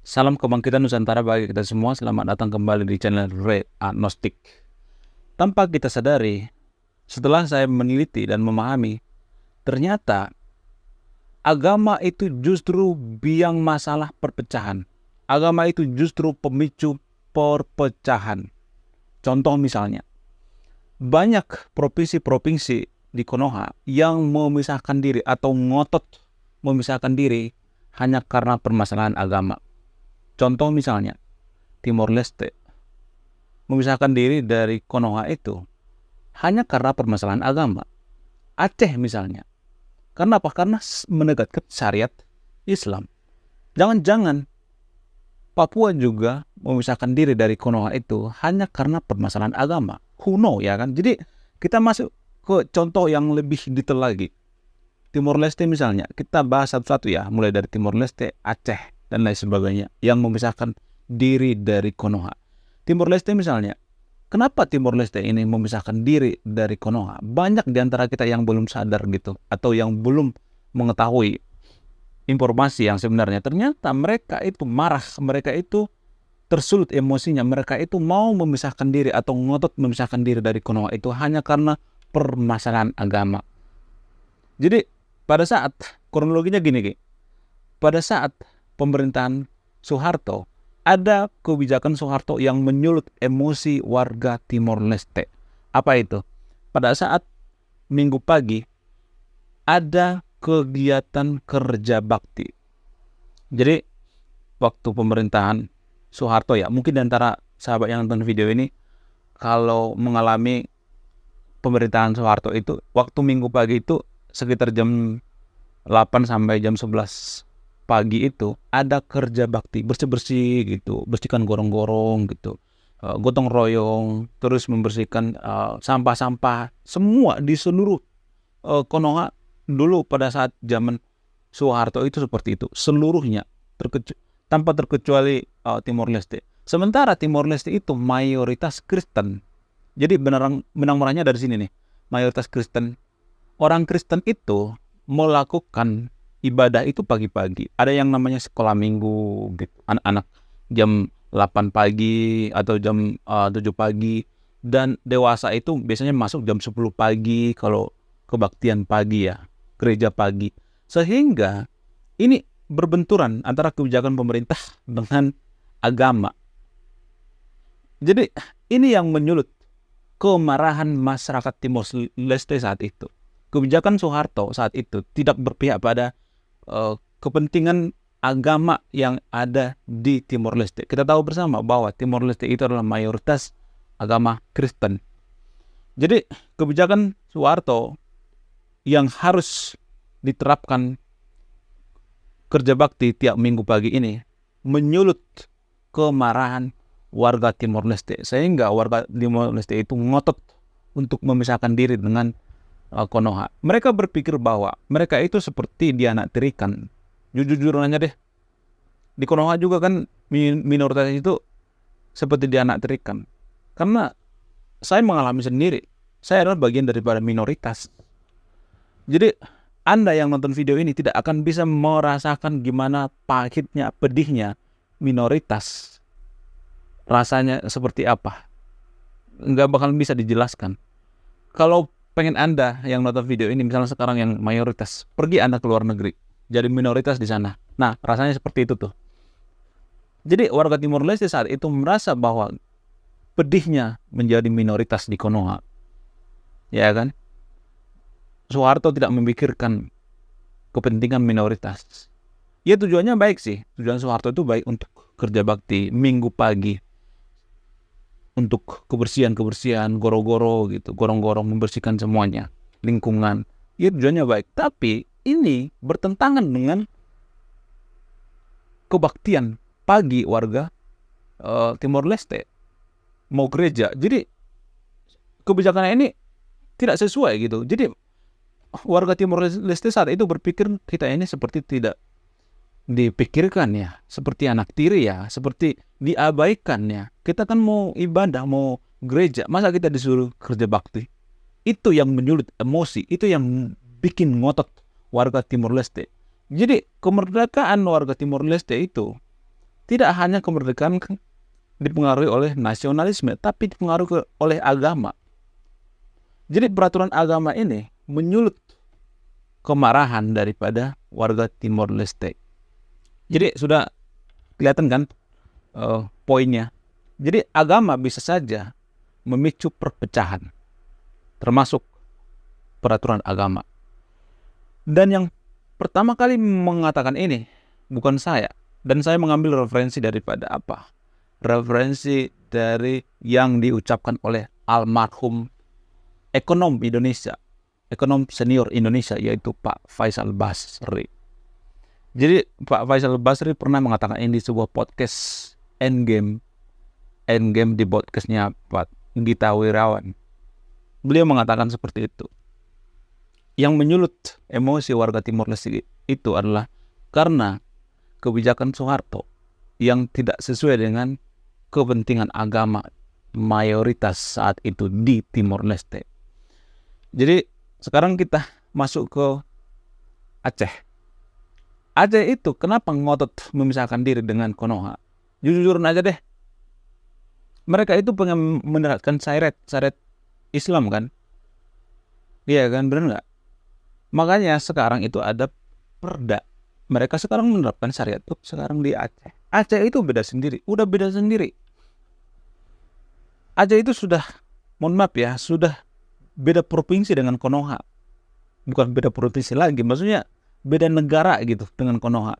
Salam kebangkitan Nusantara bagi kita semua. Selamat datang kembali di channel Red Agnostic. Tanpa kita sadari, setelah saya meneliti dan memahami, ternyata agama itu justru biang masalah perpecahan. Agama itu justru pemicu perpecahan. Contoh misalnya, banyak provinsi-provinsi di Konoha yang memisahkan diri atau ngotot memisahkan diri hanya karena permasalahan agama. Contoh misalnya, Timor Leste memisahkan diri dari Konoha itu hanya karena permasalahan agama. Aceh misalnya. Karena apa? Karena menegakkan syariat Islam. Jangan-jangan Papua juga memisahkan diri dari Konoha itu hanya karena permasalahan agama. Who know, ya kan? Jadi kita masuk ke contoh yang lebih detail lagi. Timor Leste misalnya, kita bahas satu-satu ya, mulai dari Timor Leste, Aceh, dan lain sebagainya, yang memisahkan diri dari Konoha. Timor Leste misalnya, kenapa Timor Leste ini memisahkan diri dari Konoha? Banyak di antara kita yang belum sadar gitu, atau yang belum mengetahui informasi yang sebenarnya. Ternyata mereka itu marah, mereka itu tersulut emosinya, mereka itu mau memisahkan diri atau ngotot memisahkan diri dari Konoha itu hanya karena permasalahan agama. Jadi pada saat kronologinya gini, pada saat pemerintahan Soeharto, ada kebijakan Soeharto yang menyulut emosi warga Timor Leste. Apa itu? Pada saat Minggu pagi ada kegiatan kerja bakti. Jadi waktu pemerintahan Soeharto ya, mungkin di antara sahabat yang nonton video ini kalau mengalami pemerintahan Soeharto itu waktu Minggu pagi itu sekitar jam 8 sampai jam 11 pagi itu ada kerja bakti, bersih-bersih gitu, bersihkan gorong-gorong gitu, gotong royong, terus membersihkan sampah-sampah semua di seluruh Konoha. Dulu pada saat zaman Soeharto itu seperti itu, seluruhnya tanpa terkecuali Timor Leste. Sementara Timor Leste itu mayoritas Kristen. Jadi benang merahnya dari sini nih, mayoritas Kristen. Orang Kristen itu melakukan ibadah itu pagi-pagi. Ada yang namanya sekolah minggu gitu. Anak-anak jam 8 pagi atau jam 7 pagi. Dan dewasa itu biasanya masuk jam 10 pagi kalau kebaktian pagi ya, gereja pagi. Sehingga ini berbenturan antara kebijakan pemerintah dengan agama. Jadi ini yang menyulut kemarahan masyarakat Timor Leste saat itu. Kebijakan Soeharto saat itu tidak berpihak pada kepentingan agama yang ada di Timor Leste. Kita tahu bersama bahwa Timor Leste itu adalah mayoritas agama Kristen. Jadi kebijakan Soeharto yang harus diterapkan kerja bakti tiap minggu pagi ini menyulut kemarahan warga Timor Leste. Sehingga warga Timor Leste itu ngotot untuk memisahkan diri dengan Konoha. Mereka berpikir bahwa mereka itu seperti dianaktirikan. Jujur-jujuran aja deh. Di Konoha juga kan minoritas itu seperti dianaktirikan. Karena saya mengalami sendiri. Saya adalah bagian daripada minoritas. Jadi Anda yang nonton video ini tidak akan bisa merasakan gimana pahitnya, pedihnya minoritas. Rasanya seperti apa. Nggak bakal bisa dijelaskan. Kalau pengen Anda yang nonton video ini, misalnya sekarang yang mayoritas, pergi Anda ke luar negeri, jadi minoritas di sana. Nah, rasanya seperti itu tuh. Jadi warga Timor Leste saat itu merasa bahwa pedihnya menjadi minoritas di Konoha. Ya kan? Soeharto tidak memikirkan kepentingan minoritas. Ya tujuannya baik sih. Tujuan Soeharto itu baik untuk kerja bakti minggu pagi. Untuk kebersihan, goro-goro gitu, gorong-gorong, membersihkan semuanya, lingkungan. Ya tujuannya baik, tapi ini bertentangan dengan kebaktian pagi warga Timor Leste mau gereja. Jadi kebijakan ini tidak sesuai gitu. Jadi warga Timor Leste saat itu berpikir kita ini seperti tidak dipikirkan ya, seperti anak tiri ya, seperti diabaikan ya. Kita kan mau ibadah, mau gereja, masa kita disuruh kerja bakti? Itu yang menyulut emosi, itu yang bikin ngotot warga Timor Leste. Jadi kemerdekaan warga Timor Leste itu tidak hanya kemerdekaan dipengaruhi oleh nasionalisme, tapi dipengaruhi oleh agama. Jadi peraturan agama ini menyulut kemarahan daripada warga Timor Leste. Jadi sudah kelihatan kan poinnya. Jadi agama bisa saja memicu perpecahan, termasuk peraturan agama. Dan yang pertama kali mengatakan ini bukan saya. Dan saya mengambil referensi daripada apa? Referensi dari yang diucapkan oleh almarhum ekonom Indonesia, ekonom senior Indonesia, yaitu Pak Faisal Basri. Jadi Pak Faisal Basri pernah mengatakan ini di sebuah podcast Endgame di podcastnya Pak Gita Wirawan. Beliau mengatakan seperti itu. Yang menyulut emosi warga Timor Leste itu adalah karena kebijakan Soeharto yang tidak sesuai dengan kepentingan agama mayoritas saat itu di Timor Leste. Jadi sekarang kita masuk ke Aceh. Aceh itu kenapa ngotot memisahkan diri dengan Konoha? Jujur aja deh. Mereka itu pengen menerapkan syariat Islam kan? Iya kan, benar nggak? Makanya sekarang itu ada perda. Mereka sekarang menerapkan syariat tuh sekarang di Aceh. Aceh itu beda sendiri, udah beda sendiri. Aceh itu sudah, mohon maaf ya, sudah beda provinsi dengan Konoha. Bukan beda provinsi lagi, maksudnya beda negara gitu dengan Konoha.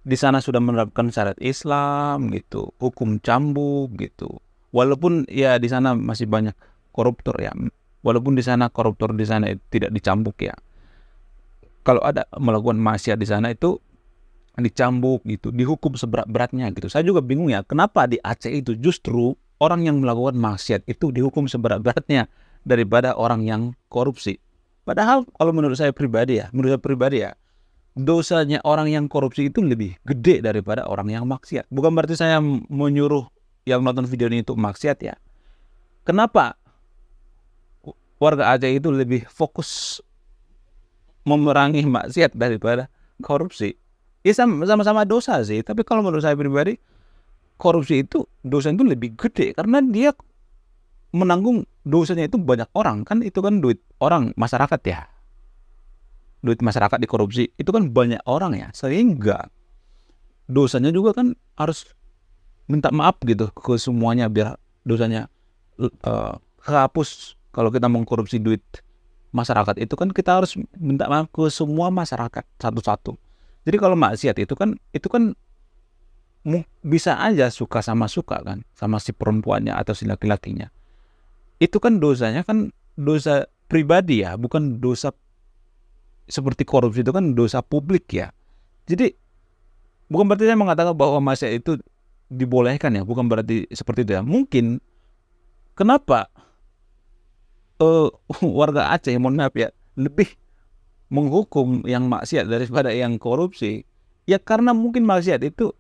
Di sana sudah menerapkan syariat Islam gitu, hukum cambuk gitu. Walaupun ya di sana masih banyak koruptor ya. Walaupun di sana koruptor di sana tidak dicambuk ya. Kalau ada melakukan maksiat di sana itu dicambuk gitu, dihukum seberat-beratnya gitu. Saya juga bingung ya, kenapa di Aceh itu justru orang yang melakukan maksiat itu dihukum seberat-beratnya daripada orang yang korupsi. Padahal kalau menurut saya pribadi ya, dosanya orang yang korupsi itu lebih gede daripada orang yang maksiat. Bukan berarti saya menyuruh yang nonton video ini untuk maksiat ya. Kenapa warga Aceh itu lebih fokus memerangi maksiat daripada korupsi? Ya sama-sama dosa sih, tapi kalau menurut saya pribadi korupsi itu dosa itu lebih gede karena dia menanggung dosanya itu banyak orang kan, itu kan duit orang masyarakat ya, duit masyarakat dikorupsi itu kan banyak orang ya, sehingga dosanya juga kan harus minta maaf gitu ke semuanya biar dosanya kehapus. Kalau kita mengkorupsi duit masyarakat itu kan kita harus minta maaf ke semua masyarakat satu-satu. Jadi kalau maksiat itu kan bisa aja suka kan sama si perempuannya atau si laki-lakinya. Itu kan dosanya kan dosa pribadi ya, bukan dosa seperti korupsi itu kan dosa publik ya. Jadi bukan berarti saya mengatakan bahwa maksiat itu dibolehkan ya, bukan berarti seperti itu ya. Mungkin kenapa warga Aceh, mohon maaf ya, lebih menghukum yang maksiat daripada yang korupsi ya, karena mungkin maksiat itu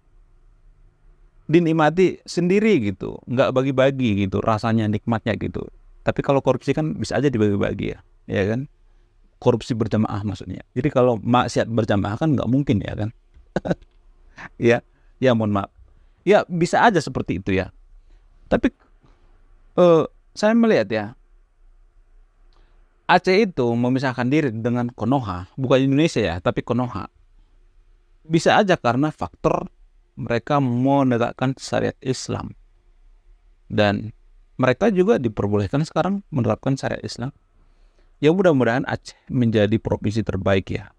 dinikmati sendiri gitu, nggak bagi-bagi gitu rasanya, nikmatnya gitu. Tapi kalau korupsi kan bisa aja dibagi-bagi ya kan, korupsi berjamaah maksudnya. Jadi kalau maksiat berjamaah kan nggak mungkin ya kan. ya mohon maaf ya, bisa aja seperti itu ya. Tapi saya melihat ya, Aceh itu memisahkan diri dengan Konoha, bukan Indonesia ya, tapi Konoha. Bisa aja karena faktor mereka menegakkan syariat Islam. Dan mereka juga diperbolehkan sekarang menerapkan syariat Islam. Ya mudah-mudahan Aceh menjadi provinsi terbaik ya.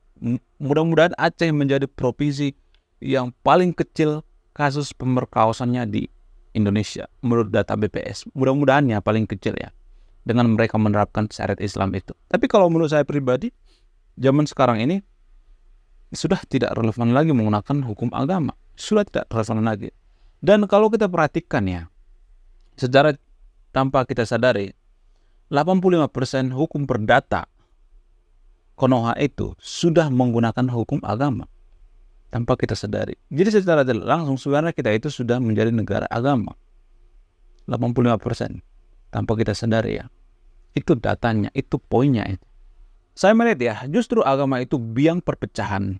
Mudah-mudahan Aceh menjadi provinsi yang paling kecil kasus pemerkosaannya di Indonesia menurut data BPS. Mudah-mudahan ya paling kecil ya, dengan mereka menerapkan syariat Islam itu. Tapi kalau menurut saya pribadi, zaman sekarang ini sudah tidak relevan lagi menggunakan hukum agama. Sudah tidak relevan lagi. Dan kalau kita perhatikan ya, secara tanpa kita sadari, 85% hukum perdata Konoha itu sudah menggunakan hukum agama tanpa kita sadari. Jadi secara langsung sebenarnya kita itu sudah menjadi negara agama. 85% tanpa kita sadari ya. Itu datanya, itu poinnya itu. Saya melihat ya, justru agama itu biang perpecahan,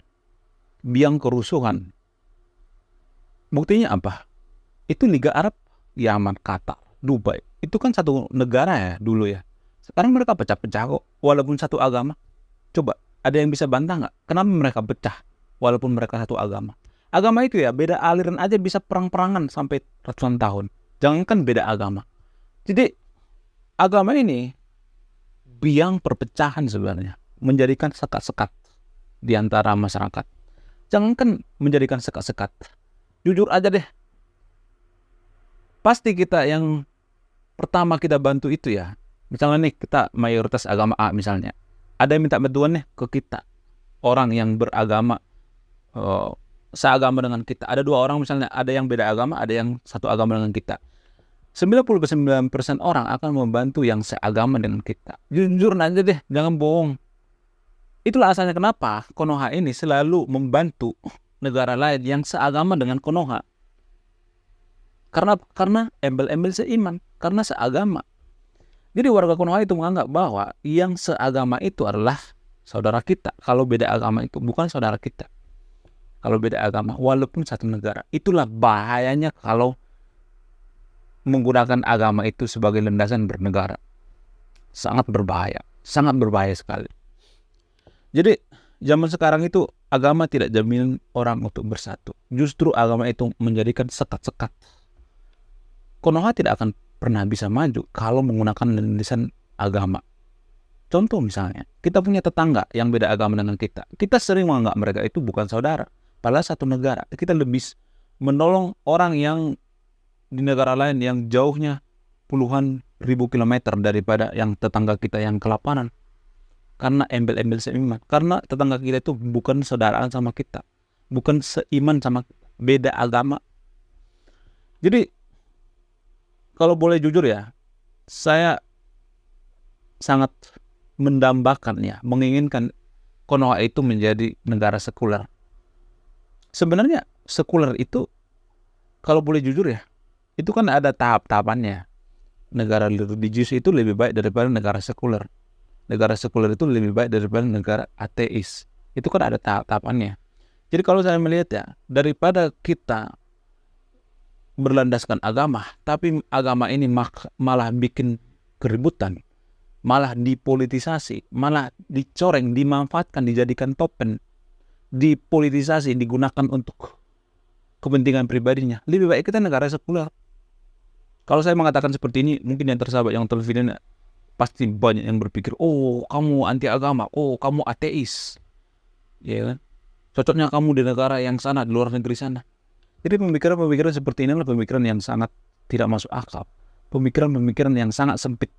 biang kerusuhan, Buktinya apa? Itu Liga Arab, Yaman, Qatar, Dubai. Itu kan satu negara ya dulu ya. Sekarang mereka pecah-pecah kok, walaupun satu agama. Coba, ada yang bisa bantah nggak? Kenapa mereka pecah, walaupun mereka satu agama? Agama itu ya, beda aliran aja bisa perang-perangan sampai ratusan tahun. Jangankan beda agama. Jadi, agama ini biang perpecahan sebenarnya. Menjadikan sekat-sekat di antara masyarakat. Jangankan menjadikan sekat-sekat. Jujur aja deh, pasti kita yang pertama kita bantu itu ya. Misalnya nih, kita mayoritas agama A misalnya. Ada yang minta bantuan nih ke kita. Orang yang beragama seagama dengan kita. Ada dua orang misalnya, ada yang beda agama, ada yang satu agama dengan kita. 99% orang akan membantu yang seagama dengan kita. Jujur aja deh, jangan bohong. Itulah asalnya kenapa Konoha ini selalu membantu negara lain yang seagama dengan Konoha. Karena embel-embel seiman, karena seagama. Jadi warga Konoha itu menganggap bahwa yang seagama itu adalah saudara kita. Kalau beda agama itu bukan saudara kita. Kalau beda agama, walaupun satu negara. Itulah bahayanya kalau menggunakan agama itu sebagai landasan bernegara. Sangat berbahaya sekali. Jadi zaman sekarang itu agama tidak jaminan orang untuk bersatu. Justru agama itu menjadikan sekat-sekat. Konoha tidak akan pernah bisa maju kalau menggunakan landasan agama. Contoh misalnya, kita punya tetangga yang beda agama dengan kita. Kita sering menganggap mereka itu bukan saudara. Padahal satu negara. Kita lebih menolong orang yang di negara lain yang jauhnya puluhan ribu kilometer daripada yang tetangga kita yang kelaparan. Karena embel-embel seiman. Karena tetangga kita itu bukan saudaraan sama kita. Bukan seiman sama kita. Beda agama. Jadi, kalau boleh jujur ya, saya sangat mendambakan ya, menginginkan Konoha itu menjadi negara sekuler. Sebenarnya sekuler itu, kalau boleh jujur ya, itu kan ada tahap-tahapannya. Negara religius itu lebih baik daripada negara sekuler. Negara sekuler itu lebih baik daripada negara ateis. Itu kan ada tahap-tahapannya. Jadi kalau saya melihat ya, daripada kita berlandaskan agama, tapi agama ini malah bikin keributan, malah dipolitisasi, malah dicoreng, dimanfaatkan, dijadikan topeng, dipolitisasi, digunakan untuk kepentingan pribadinya. Lebih baik kita negara sekuler. Kalau saya mengatakan seperti ini, mungkin yang tersahabat, yang television pasti banyak yang berpikir, oh kamu anti agama, oh kamu ateis, ya kan? Cocoknya kamu di negara yang sana, di luar negeri sana. Jadi pemikiran-pemikiran seperti ini adalah pemikiran yang sangat tidak masuk akal, pemikiran-pemikiran yang sangat sempit.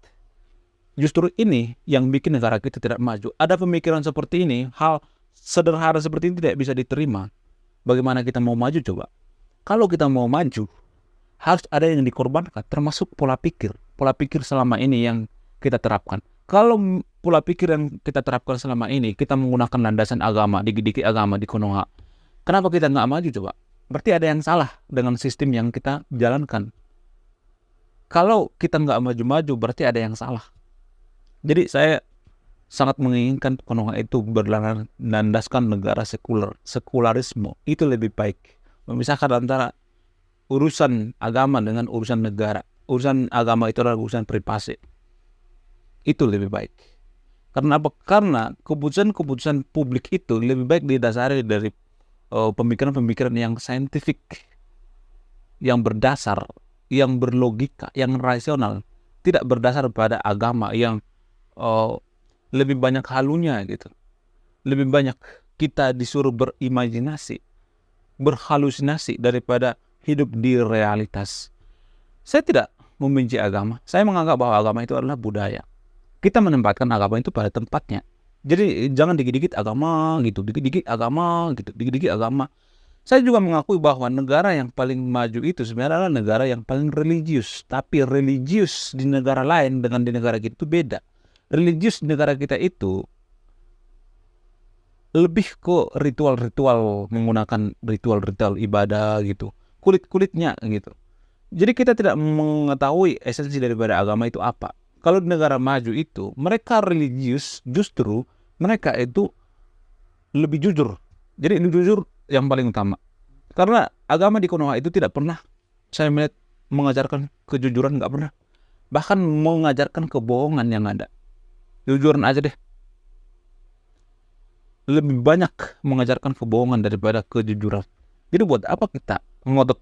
Justru ini yang bikin negara kita tidak maju. Ada pemikiran seperti ini, hal sederhana seperti ini tidak bisa diterima. Bagaimana kita mau maju coba? Kalau kita mau maju, harus ada yang dikorbankan, termasuk pola pikir. Pola pikir selama ini yang kita terapkan. Kalau pola pikir yang kita terapkan selama ini, kita menggunakan landasan agama, dikit-dikit agama di Konoha, kenapa kita nggak maju coba? Berarti ada yang salah dengan sistem yang kita jalankan. Kalau kita nggak maju-maju, berarti ada yang salah. Jadi saya sangat menginginkan Konoha itu berlandaskan negara sekuler, sekularisme. Itu lebih baik. Memisahkan antara urusan agama dengan urusan negara. Urusan agama itu adalah urusan privasi. Itu lebih baik. Karena apa? Karena keputusan-keputusan publik itu lebih baik didasari dari pemikiran-pemikiran yang saintifik, yang berdasar, yang berlogika, yang rasional, tidak berdasar pada agama yang lebih banyak halunya gitu. Lebih banyak kita disuruh berimajinasi, berhalusinasi daripada hidup di realitas. Saya tidak membenci agama. Saya menganggap bahwa agama itu adalah budaya. Kita menempatkan agama itu pada tempatnya. Jadi jangan dikit-dikit agama gitu, dikit-dikit agama gitu, dikit-dikit agama. Saya juga mengakui bahwa negara yang paling maju itu sebenarnya adalah negara yang paling religius. Tapi religius di negara lain dengan di negara kita itu beda. Religius di negara kita itu lebih ke ritual-ritual, menggunakan ritual-ritual ibadah gitu, kulit-kulitnya gitu. Jadi kita tidak mengetahui esensi daripada agama itu apa. Kalau di negara maju itu, mereka religius, justru mereka itu lebih jujur. Jadi ini jujur yang paling utama. Karena agama di Konoha itu tidak pernah saya melihat mengajarkan kejujuran, nggak pernah. Bahkan mengajarkan kebohongan yang ada. Jujuran aja deh. Lebih banyak mengajarkan kebohongan daripada kejujuran. Jadi buat apa kita ngotot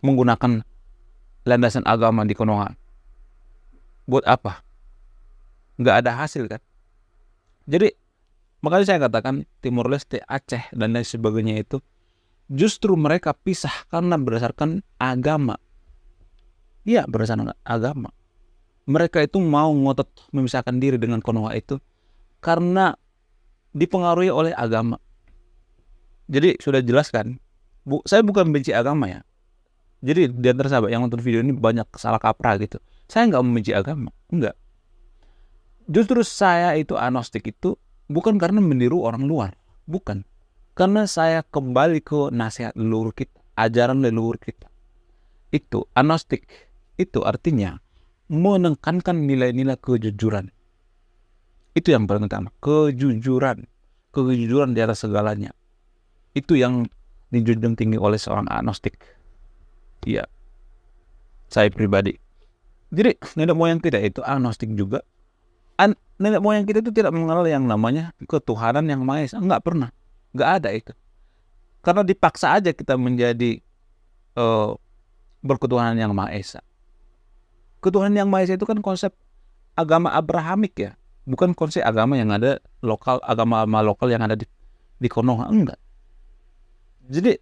menggunakan landasan agama di Konoha? Buat apa? Nggak ada hasil kan? Jadi makanya saya katakan Timor Leste, Aceh, dan lain sebagainya itu justru mereka pisah karena berdasarkan agama. Iya, berdasarkan agama. Mereka itu mau ngotot memisahkan diri dengan Konoha itu karena dipengaruhi oleh agama. Jadi sudah jelas kan, saya bukan benci agama ya. Jadi di antara sahabat yang nonton video ini banyak salah kaprah gitu. Saya nggak membenci agama, enggak. Justru saya itu agnostik itu bukan karena meniru orang luar, bukan. Karena saya kembali ke nasihat leluhur kita, ajaran leluhur kita. Itu agnostik, itu artinya menekankan nilai-nilai kejujuran. Itu yang paling utama, kejujuran di atas segalanya. Itu yang dijunjung tinggi oleh seorang agnostik. Iya, saya pribadi. Jadi nenek moyang kita itu agnostik juga. Nenek moyang kita itu tidak mengenal yang namanya ketuhanan yang Maha Esa. Enggak pernah, enggak ada itu. Karena dipaksa aja kita menjadi berketuhanan yang Maha Esa. Ketuhanan yang Maha Esa itu kan konsep agama Abrahamik ya, bukan konsep agama yang ada lokal, agama lokal yang ada di Konoha, enggak. Jadi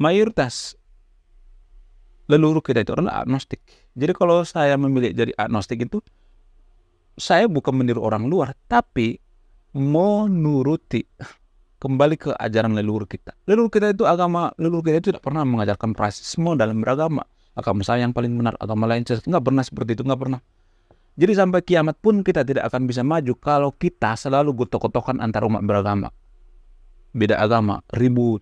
mayoritas leluhur kita itu adalah agnostik. Jadi kalau saya memilih jadi agnostik itu, saya bukan meniru orang luar, tapi menuruti kembali ke ajaran leluhur kita. Leluhur kita itu tidak pernah mengajarkan rasisme dalam beragama. Agama saya yang paling benar, agama lain nggak pernah seperti itu, nggak pernah. Jadi sampai kiamat pun kita tidak akan bisa maju kalau kita selalu gotok-gotokan antar umat beragama. Beda agama, ribut.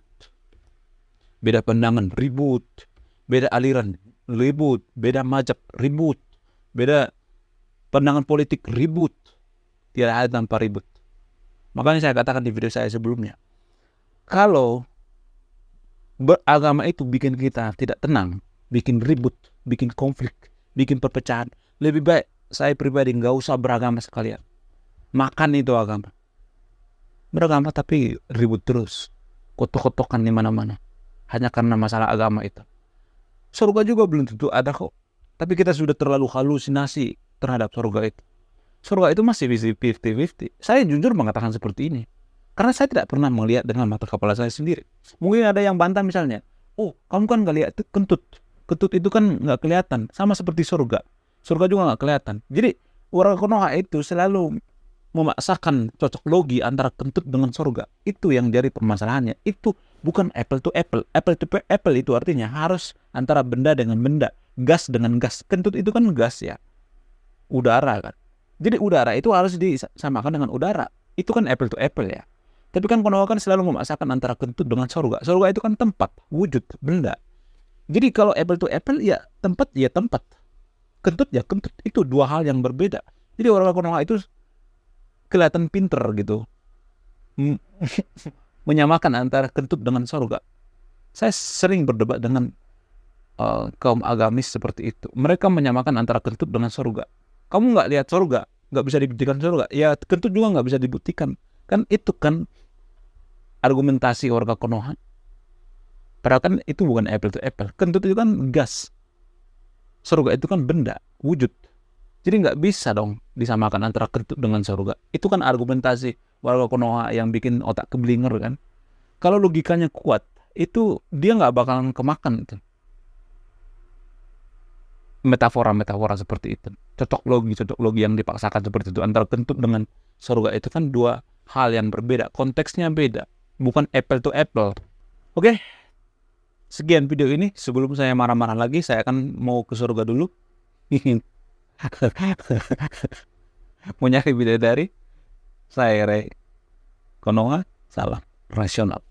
Beda pandangan, ribut. Beda aliran, ribut. Beda mazhab, ribut. Beda pandangan politik, ribut. Tidak ada tanpa ribut. Makanya saya katakan di video saya sebelumnya, kalau beragama itu bikin kita tidak tenang, bikin ribut, bikin konflik, bikin perpecahan, lebih baik saya pribadi nggak usah beragama sekalian. Makan itu agama. Beragama tapi ribut terus. Kotok-kotokan di mana-mana. Hanya karena masalah agama itu. Surga juga belum tentu ada kok. Tapi kita sudah terlalu halusinasi terhadap surga itu. Surga itu masih 50-50. Saya jujur mengatakan seperti ini. Karena saya tidak pernah melihat dengan mata kepala saya sendiri. Mungkin ada yang bantah misalnya, oh kamu kan gak lihat kentut. Kentut itu kan gak kelihatan. Sama seperti surga. Surga juga gak kelihatan. Jadi orang Konoha itu selalu memaksakan cocok logi antara kentut dengan surga. Itu yang jadi permasalahannya. Itu bukan apple to apple. Apple to apple itu artinya harus antara benda dengan benda. Gas dengan gas. Kentut itu kan gas ya. Udara kan. Jadi udara itu harus disamakan dengan udara. Itu kan apple to apple ya. Tapi kan Konoha kan selalu memaksakan antara kentut dengan surga. Surga itu kan tempat, wujud, benda. Jadi kalau apple to apple ya tempat ya tempat. Kentut ya kentut. Itu dua hal yang berbeda. Jadi orang Konoha itu kelihatan pinter gitu. Menyamakan antara kentut dengan surga. Saya sering berdebat dengan kaum agamis seperti itu. Mereka menyamakan antara kentut dengan surga. Kamu nggak lihat surga, nggak bisa dibuktikan surga. Ya kentut juga nggak bisa dibuktikan. Kan itu kan argumentasi warga Konoha. Padahal kan itu bukan apple to apple. Kentut itu kan gas. Surga itu kan benda, wujud. Jadi nggak bisa dong disamakan antara kentut dengan surga. Itu kan argumentasi warga Konoha yang bikin otak keblinger kan. Kalau logikanya kuat, itu dia nggak bakalan kemakan itu. Metafora-metafora seperti itu. Cocok logi yang dipaksakan seperti itu. Antara kentut dengan surga itu kan dua hal yang berbeda. Konteksnya beda. Bukan apple to apple. Oke. Sekian video ini. Sebelum saya marah-marah lagi, saya akan mau ke surga dulu. Mau nyari bidadari. Saya Ray Konoha. Salam rasional.